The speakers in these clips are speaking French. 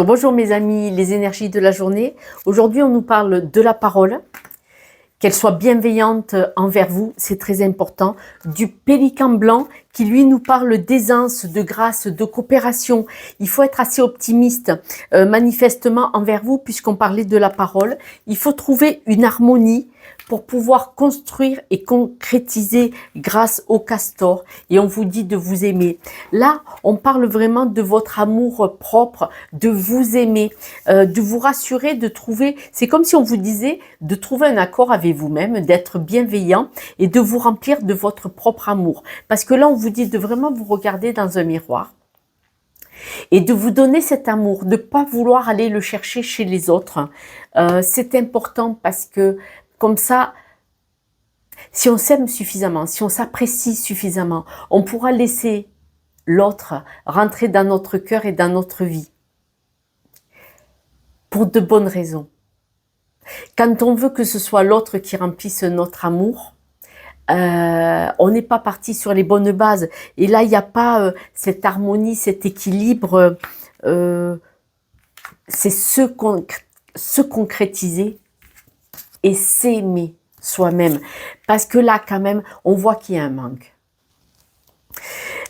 Bonjour mes amis, les énergies de la journée. Aujourd'hui, on nous parle de la parole, qu'elle soit bienveillante envers vous, c'est très important. Du pélican blanc qui lui nous parle d'aisance, de grâce, de coopération. Il faut être assez optimiste manifestement envers vous puisqu'on parlait de la parole. Il faut trouver une harmonie pour pouvoir construire et concrétiser grâce au castor. Et on vous dit de vous aimer. Là, on parle vraiment de votre amour propre, de vous aimer, de vous rassurer, de trouver, c'est comme si on vous disait de trouver un accord avec vous-même, d'être bienveillant et de vous remplir de votre propre amour. Parce que là, on vous dit de vraiment vous regarder dans un miroir et de vous donner cet amour, de ne pas vouloir aller le chercher chez les autres. C'est important parce que comme ça, si on s'aime suffisamment, si on s'apprécie suffisamment, on pourra laisser l'autre rentrer dans notre cœur et dans notre vie. Pour de bonnes raisons. Quand on veut que ce soit l'autre qui remplisse notre amour, on n'est pas parti sur les bonnes bases. Et là, il n'y a pas cette harmonie, cet équilibre. C'est se concrétiser et s'aimer soi-même. Parce que là, quand même, on voit qu'il y a un manque.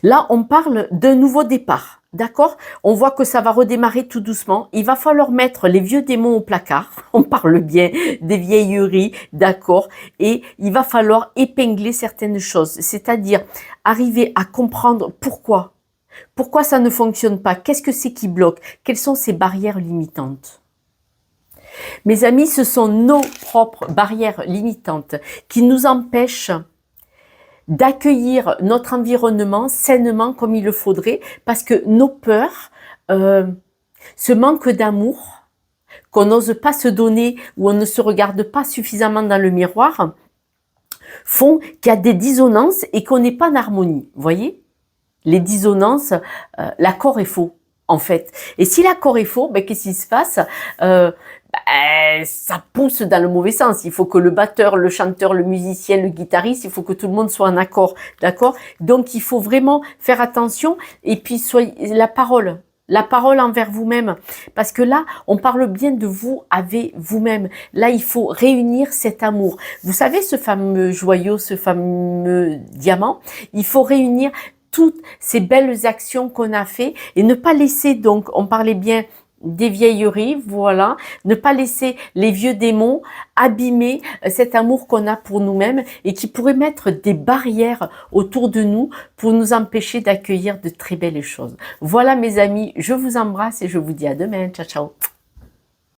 Là, on parle d'un nouveau départ. D'accord? On voit que ça va redémarrer tout doucement. Il va falloir mettre les vieux démons au placard. On parle bien des vieilleries, d'accord? Et il va falloir épingler certaines choses. C'est-à-dire arriver à comprendre pourquoi. Pourquoi ça ne fonctionne pas? Qu'est-ce que c'est qui bloque? Quelles sont ces barrières limitantes? Mes amis, ce sont nos propres barrières limitantes qui nous empêchent d'accueillir notre environnement sainement comme il le faudrait, parce que nos peurs, ce manque d'amour qu'on n'ose pas se donner ou on ne se regarde pas suffisamment dans le miroir, font qu'il y a des dissonances et qu'on n'est pas en harmonie. Vous voyez? Les dissonances, l'accord est faux, en fait. Et si l'accord est faux, ben, qu'est-ce qui se passe? Ça pousse dans le mauvais sens. Il faut que le batteur, le chanteur, le musicien, le guitariste, il faut que tout le monde soit en accord, d'accord? Donc il faut vraiment faire attention. Et puis la parole envers vous-même, parce que là, on parle bien de vous avec vous-même. Là, il faut réunir cet amour. Vous savez, ce fameux joyau, ce fameux diamant, il faut réunir toutes ces belles actions qu'on a fait et ne pas laisser, donc, on parlait bien des vieilleries, voilà, ne pas laisser les vieux démons abîmer cet amour qu'on a pour nous-mêmes et qui pourrait mettre des barrières autour de nous pour nous empêcher d'accueillir de très belles choses. Voilà mes amis, je vous embrasse et je vous dis à demain, ciao ciao.